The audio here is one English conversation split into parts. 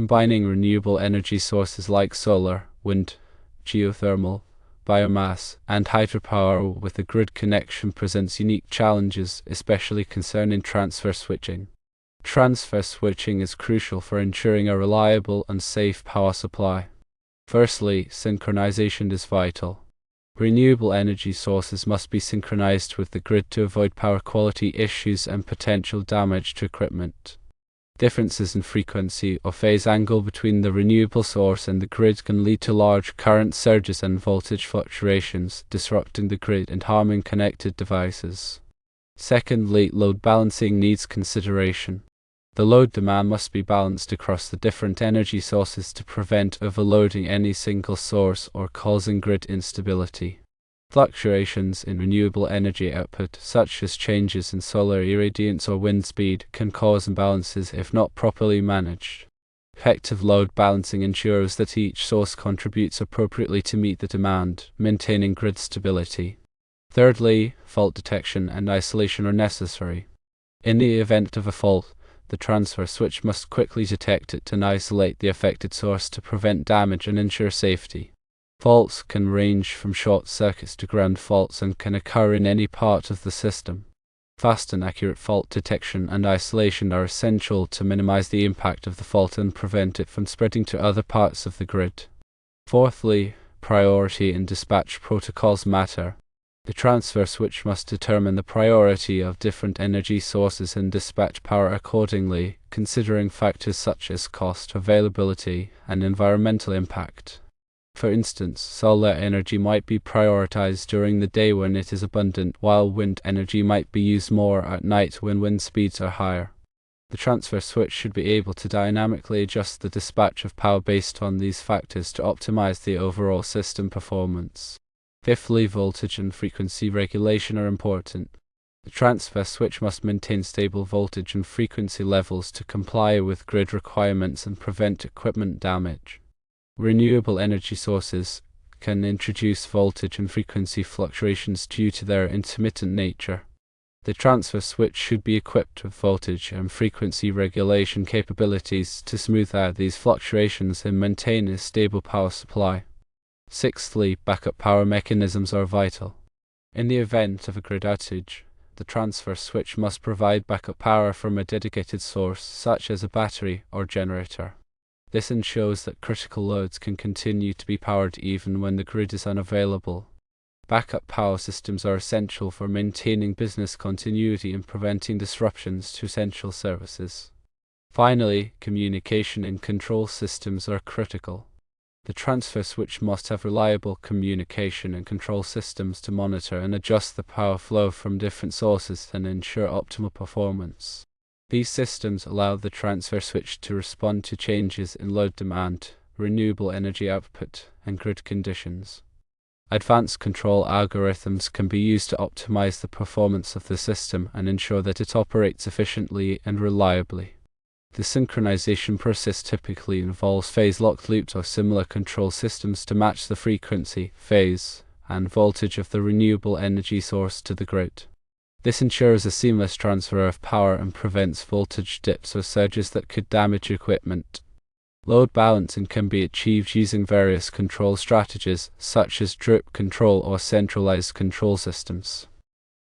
combining renewable energy sources like solar, wind, geothermal, biomass, and hydropower with a grid connection presents unique challenges, especially concerning transfer switching. Transfer switching is crucial for ensuring a reliable and safe power supply. Firstly, synchronization is vital. Renewable energy sources must be synchronized with the grid to avoid power quality issues and potential damage to equipment. Differences in frequency or phase angle between the renewable source and the grid can lead to large current surges and voltage fluctuations, disrupting the grid and harming connected devices. Secondly, load balancing needs consideration. The load demand must be balanced across the different energy sources to prevent overloading any single source or causing grid instability. Fluctuations in renewable energy output, such as changes in solar irradiance or wind speed, can cause imbalances if not properly managed. Effective load balancing ensures that each source contributes appropriately to meet the demand, maintaining grid stability. Thirdly, fault detection and isolation are necessary. In the event of a fault, the transfer switch must quickly detect it and isolate the affected source to prevent damage and ensure safety. Faults can range from short circuits to ground faults and can occur in any part of the system. Fast and accurate fault detection and isolation are essential to minimize the impact of the fault and prevent it from spreading to other parts of the grid. Fourthly, priority and dispatch protocols matter. The transfer switch must determine the priority of different energy sources and dispatch power accordingly, considering factors such as cost, availability, and environmental impact. For instance, solar energy might be prioritized during the day when it is abundant, while wind energy might be used more at night when wind speeds are higher. The transfer switch should be able to dynamically adjust the dispatch of power based on these factors to optimize the overall system performance. Fifthly, voltage and frequency regulation are important. The transfer switch must maintain stable voltage and frequency levels to comply with grid requirements and prevent equipment damage. Renewable energy sources can introduce voltage and frequency fluctuations due to their intermittent nature. The transfer switch should be equipped with voltage and frequency regulation capabilities to smooth out these fluctuations and maintain a stable power supply. Sixthly, backup power mechanisms are vital. In the event of a grid outage, the transfer switch must provide backup power from a dedicated source, such as a battery or generator. This ensures that critical loads can continue to be powered even when the grid is unavailable. Backup power systems are essential for maintaining business continuity and preventing disruptions to essential services. Finally, communication and control systems are critical. The transfer switch must have reliable communication and control systems to monitor and adjust the power flow from different sources and ensure optimal performance. These systems allow the transfer switch to respond to changes in load demand, renewable energy output, and grid conditions. Advanced control algorithms can be used to optimize the performance of the system and ensure that it operates efficiently and reliably. The synchronization process typically involves phase-locked loops or similar control systems to match the frequency, phase, and voltage of the renewable energy source to the grid. This ensures a seamless transfer of power and prevents voltage dips or surges that could damage equipment. Load balancing can be achieved using various control strategies, such as droop control or centralized control systems.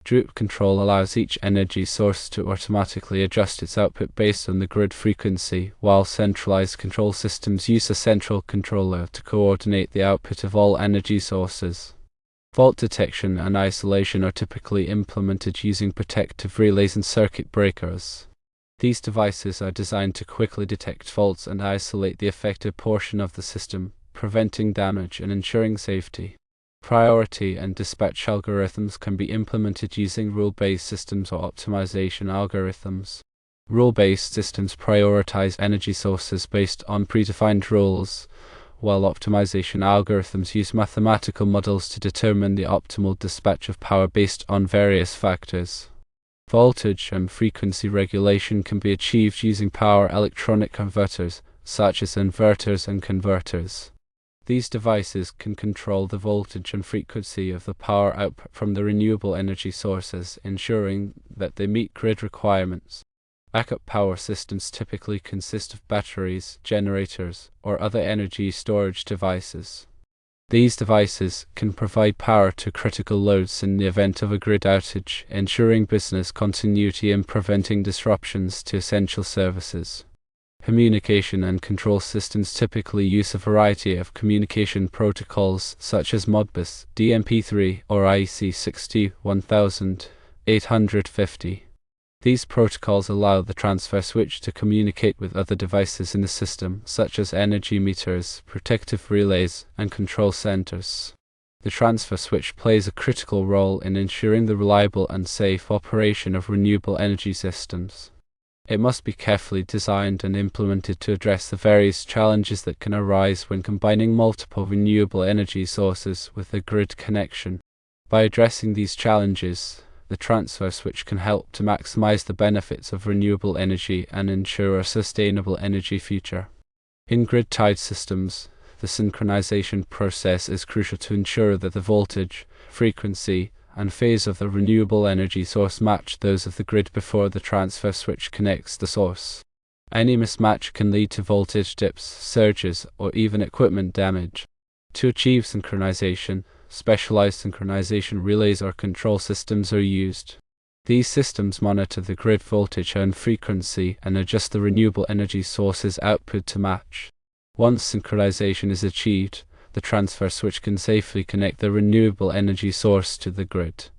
Droop control allows each energy source to automatically adjust its output based on the grid frequency, while centralized control systems use a central controller to coordinate the output of all energy sources. Fault detection and isolation are typically implemented using protective relays and circuit breakers. These devices are designed to quickly detect faults and isolate the affected portion of the system, preventing damage and ensuring safety. Priority and dispatch algorithms can be implemented using rule-based systems or optimization algorithms. Rule-based systems prioritize energy sources based on predefined rules, while optimization algorithms use mathematical models to determine the optimal dispatch of power based on various factors. Voltage and frequency regulation can be achieved using power electronic converters, such as inverters and converters. These devices can control the voltage and frequency of the power output from the renewable energy sources, ensuring that they meet grid requirements. Backup power systems typically consist of batteries, generators, or other energy storage devices. These devices can provide power to critical loads in the event of a grid outage, ensuring business continuity and preventing disruptions to essential services. Communication and control systems typically use a variety of communication protocols such as Modbus, DMP3, or IEC 61850. These protocols allow the transfer switch to communicate with other devices in the system, such as energy meters, protective relays, and control centers. The transfer switch plays a critical role in ensuring the reliable and safe operation of renewable energy systems. It must be carefully designed and implemented to address the various challenges that can arise when combining multiple renewable energy sources with a grid connection. By addressing these challenges, the transfer switch can help to maximize the benefits of renewable energy and ensure a sustainable energy future. In grid-tied systems, the synchronization process is crucial to ensure that the voltage, frequency, and phase of the renewable energy source match those of the grid before the transfer switch connects the source. Any mismatch can lead to voltage dips, surges, or even equipment damage. To achieve synchronization, specialized synchronization relays or control systems are used. These systems monitor the grid voltage and frequency and adjust the renewable energy source's output to match. Once synchronization is achieved, the transfer switch can safely connect the renewable energy source to the grid.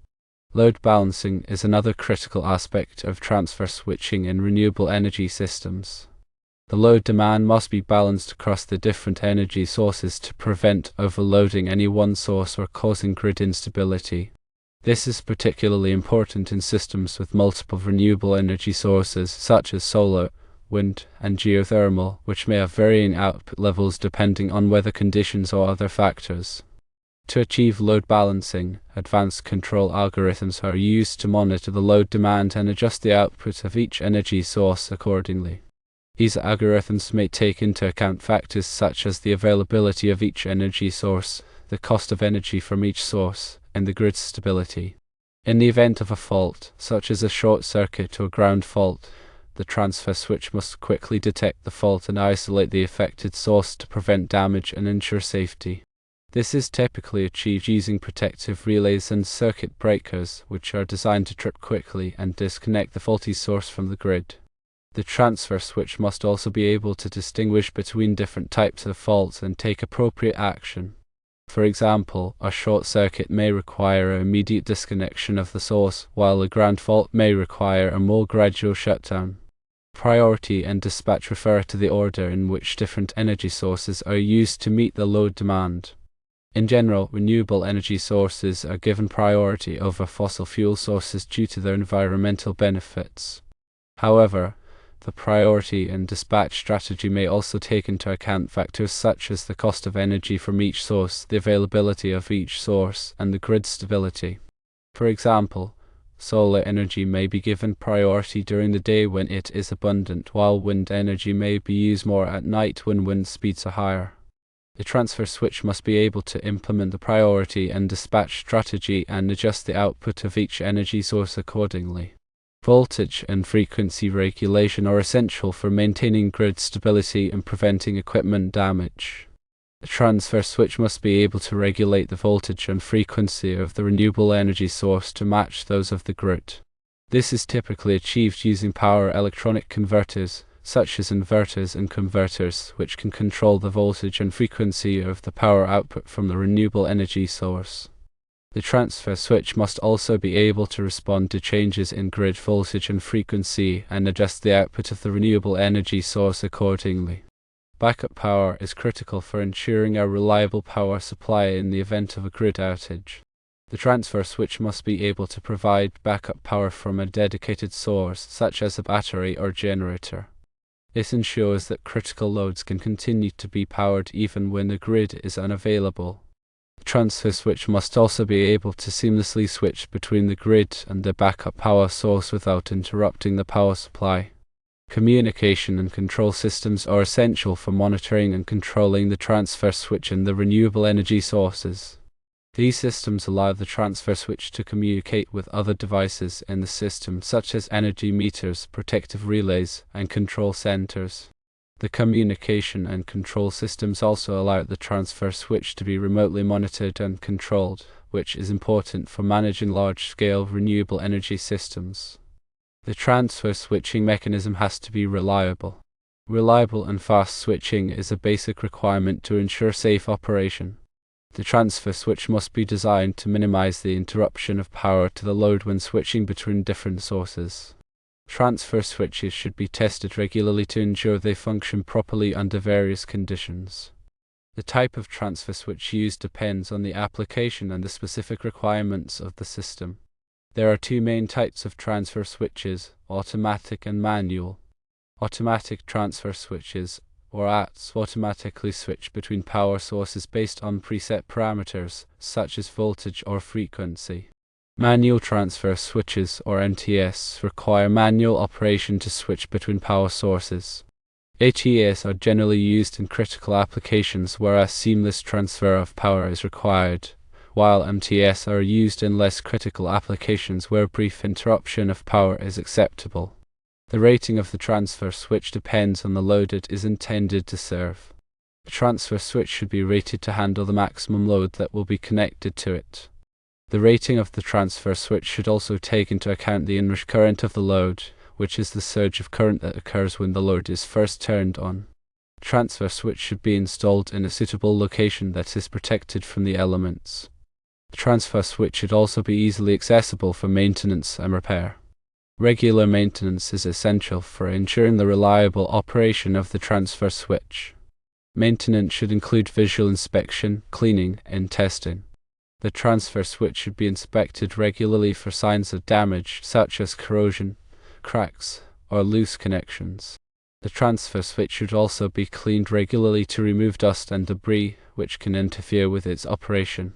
Load balancing is another critical aspect of transfer switching in renewable energy systems. The load demand must be balanced across the different energy sources to prevent overloading any one source or causing grid instability. This is particularly important in systems with multiple renewable energy sources such as solar, wind, and geothermal, which may have varying output levels depending on weather conditions or other factors. To achieve load balancing, advanced control algorithms are used to monitor the load demand and adjust the output of each energy source accordingly. These algorithms may take into account factors such as the availability of each energy source, the cost of energy from each source, and the grid's stability. In the event of a fault, such as a short circuit or ground fault, the transfer switch must quickly detect the fault and isolate the affected source to prevent damage and ensure safety. This is typically achieved using protective relays and circuit breakers, which are designed to trip quickly and disconnect the faulty source from the grid. The transfer switch must also be able to distinguish between different types of faults and take appropriate action. For example, a short circuit may require an immediate disconnection of the source, while a ground fault may require a more gradual shutdown. Priority and dispatch refer to the order in which different energy sources are used to meet the load demand. In general, renewable energy sources are given priority over fossil fuel sources due to their environmental benefits. However, the priority and dispatch strategy may also take into account factors such as the cost of energy from each source, the availability of each source, and the grid stability. For example, solar energy may be given priority during the day when it is abundant, while wind energy may be used more at night when wind speeds are higher. The transfer switch must be able to implement the priority and dispatch strategy and adjust the output of each energy source accordingly. Voltage and frequency regulation are essential for maintaining grid stability and preventing equipment damage. The transfer switch must be able to regulate the voltage and frequency of the renewable energy source to match those of the grid. This is typically achieved using power electronic converters, such as inverters and converters, which can control the voltage and frequency of the power output from the renewable energy source. The transfer switch must also be able to respond to changes in grid voltage and frequency and adjust the output of the renewable energy source accordingly. Backup power is critical for ensuring a reliable power supply in the event of a grid outage. The transfer switch must be able to provide backup power from a dedicated source, such as a battery or generator. This ensures that critical loads can continue to be powered even when the grid is unavailable. The transfer switch must also be able to seamlessly switch between the grid and the backup power source without interrupting the power supply. Communication and control systems are essential for monitoring and controlling the transfer switch and the renewable energy sources. These systems allow the transfer switch to communicate with other devices in the system, such as energy meters, protective relays, and control centers. The communication and control systems also allow the transfer switch to be remotely monitored and controlled, which is important for managing large-scale renewable energy systems. The transfer switching mechanism has to be reliable. Reliable and fast switching is a basic requirement to ensure safe operation. The transfer switch must be designed to minimize the interruption of power to the load when switching between different sources. Transfer switches should be tested regularly to ensure they function properly under various conditions. The type of transfer switch used depends on the application and the specific requirements of the system. There are two main types of transfer switches: automatic and manual. Automatic transfer switches, or ATS, automatically switch between power sources based on preset parameters, such as voltage or frequency. Manual transfer switches, or MTS, require manual operation to switch between power sources. ATS are generally used in critical applications where a seamless transfer of power is required, while MTS are used in less critical applications where brief interruption of power is acceptable. The rating of the transfer switch depends on the load it is intended to serve. The transfer switch should be rated to handle the maximum load that will be connected to it. The rating of the transfer switch should also take into account the inrush current of the load, which is the surge of current that occurs when the load is first turned on. The transfer switch should be installed in a suitable location that is protected from the elements. The transfer switch should also be easily accessible for maintenance and repair. Regular maintenance is essential for ensuring the reliable operation of the transfer switch. Maintenance should include visual inspection, cleaning, and testing. The transfer switch should be inspected regularly for signs of damage, such as corrosion, cracks, or loose connections. The transfer switch should also be cleaned regularly to remove dust and debris, which can interfere with its operation.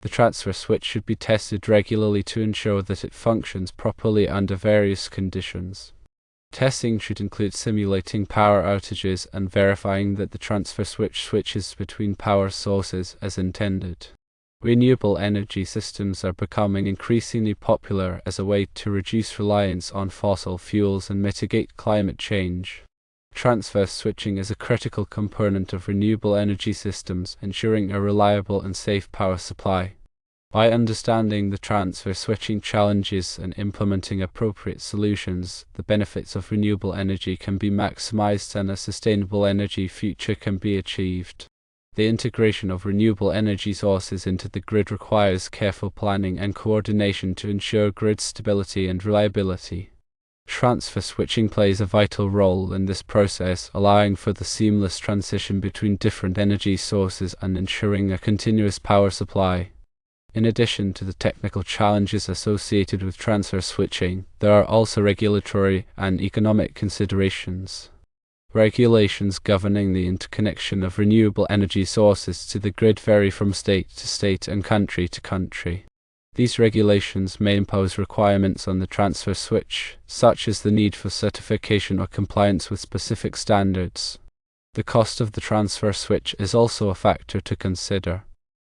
The transfer switch should be tested regularly to ensure that it functions properly under various conditions. Testing should include simulating power outages and verifying that the transfer switch switches between power sources as intended. Renewable energy systems are becoming increasingly popular as a way to reduce reliance on fossil fuels and mitigate climate change. Transfer switching is a critical component of renewable energy systems, ensuring a reliable and safe power supply. By understanding the transfer switching challenges and implementing appropriate solutions, the benefits of renewable energy can be maximized and a sustainable energy future can be achieved. The integration of renewable energy sources into the grid requires careful planning and coordination to ensure grid stability and reliability. Transfer switching plays a vital role in this process, allowing for the seamless transition between different energy sources and ensuring a continuous power supply. In addition to the technical challenges associated with transfer switching, there are also regulatory and economic considerations. Regulations governing the interconnection of renewable energy sources to the grid vary from state to state and country to country. These regulations may impose requirements on the transfer switch, such as the need for certification or compliance with specific standards. The cost of the transfer switch is also a factor to consider.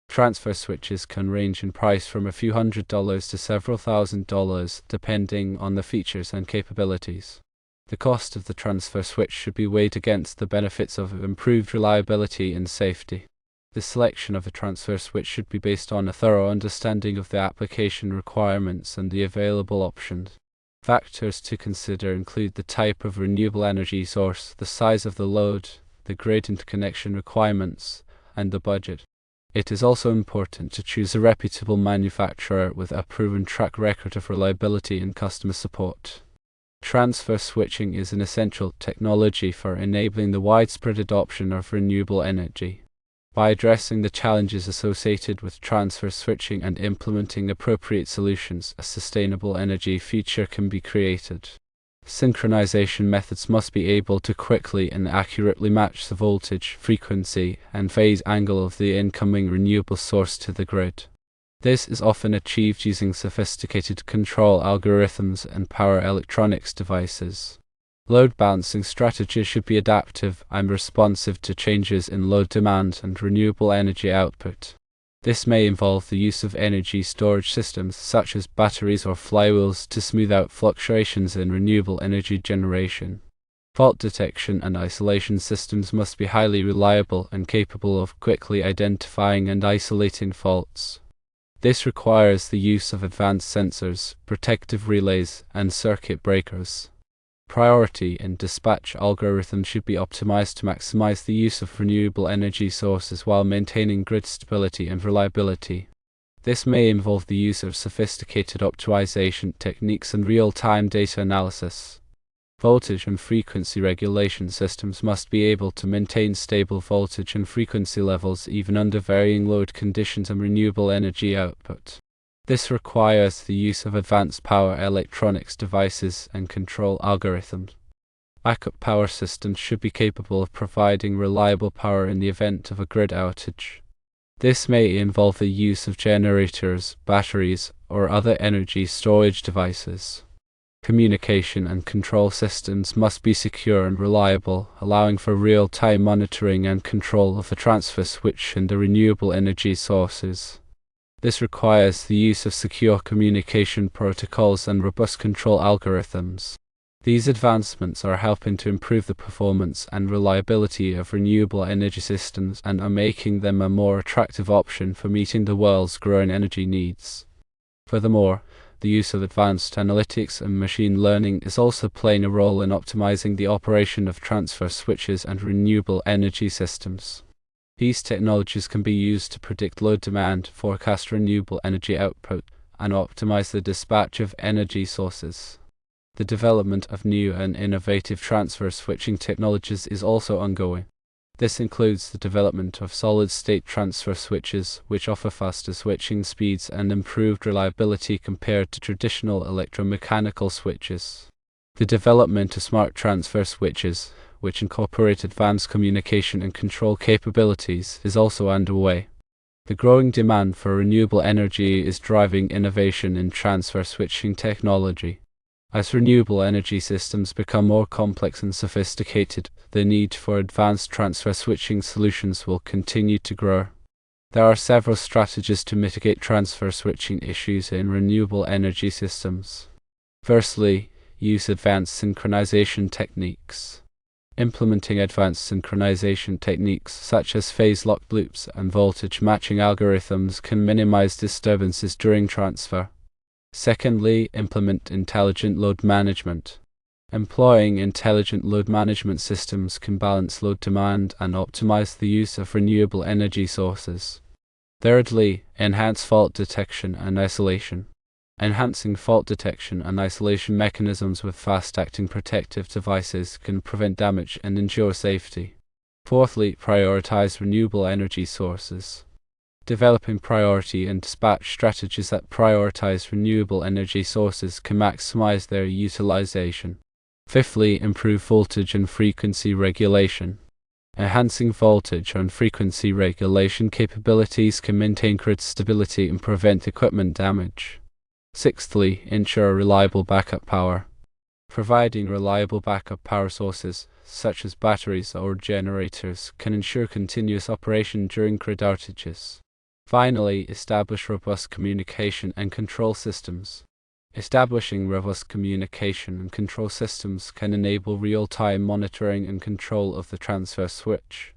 Transfer switches can range in price from a few $100s to several $1,000s, depending on the features and capabilities. The cost of the transfer switch should be weighed against the benefits of improved reliability and safety. The selection of a transfer switch should be based on a thorough understanding of the application requirements and the available options. Factors to consider include the type of renewable energy source, the size of the load, the grid interconnection requirements, and the budget. It is also important to choose a reputable manufacturer with a proven track record of reliability and customer support. Transfer switching is an essential technology for enabling the widespread adoption of renewable energy. By addressing the challenges associated with transfer switching and implementing appropriate solutions, a sustainable energy future can be created. Synchronization methods must be able to quickly and accurately match the voltage, frequency, and phase angle of the incoming renewable source to the grid. This is often achieved using sophisticated control algorithms and power electronics devices. Load balancing strategies should be adaptive and responsive to changes in load demand and renewable energy output. This may involve the use of energy storage systems such as batteries or flywheels to smooth out fluctuations in renewable energy generation. Fault detection and isolation systems must be highly reliable and capable of quickly identifying and isolating faults. This requires the use of advanced sensors, protective relays, and circuit breakers. Priority and dispatch algorithms should be optimized to maximize the use of renewable energy sources while maintaining grid stability and reliability. This may involve the use of sophisticated optimization techniques and real-time data analysis. Voltage and frequency regulation systems must be able to maintain stable voltage and frequency levels even under varying load conditions and renewable energy output. This requires the use of advanced power electronics devices and control algorithms. Backup power systems should be capable of providing reliable power in the event of a grid outage. This may involve the use of generators, batteries, or other energy storage devices. Communication and control systems must be secure and reliable, allowing for real-time monitoring and control of the transfer switch and the renewable energy sources. This requires the use of secure communication protocols and robust control algorithms. These advancements are helping to improve the performance and reliability of renewable energy systems and are making them a more attractive option for meeting the world's growing energy needs. Furthermore, the use of advanced analytics and machine learning is also playing a role in optimizing the operation of transfer switches and renewable energy systems. These technologies can be used to predict load demand, forecast renewable energy output, and optimize the dispatch of energy sources. The development of new and innovative transfer switching technologies is also ongoing. This includes the development of solid-state transfer switches, which offer faster switching speeds and improved reliability compared to traditional electromechanical switches. The development of smart transfer switches, which incorporate advanced communication and control capabilities, is also underway. The growing demand for renewable energy is driving innovation in transfer switching technology. As renewable energy systems become more complex and sophisticated, the need for advanced transfer switching solutions will continue to grow. There are several strategies to mitigate transfer switching issues in renewable energy systems. Firstly, use advanced synchronization techniques. Implementing advanced synchronization techniques such as phase-locked loops and voltage matching algorithms can minimize disturbances during transfer. Secondly, implement intelligent load management. Employing intelligent load management systems can balance load demand and optimize the use of renewable energy sources. Thirdly, enhance fault detection and isolation. Enhancing fault detection and isolation mechanisms with fast-acting protective devices can prevent damage and ensure safety. Fourthly, prioritize renewable energy sources. Developing priority and dispatch strategies that prioritize renewable energy sources can maximize their utilization. Fifthly, improve voltage and frequency regulation. Enhancing voltage and frequency regulation capabilities can maintain grid stability and prevent equipment damage. Sixthly, ensure reliable backup power. Providing reliable backup power sources, such as batteries or generators, can ensure continuous operation during grid outages. Finally, establish robust communication and control systems. Establishing robust communication and control systems can enable real-time monitoring and control of the transfer switch.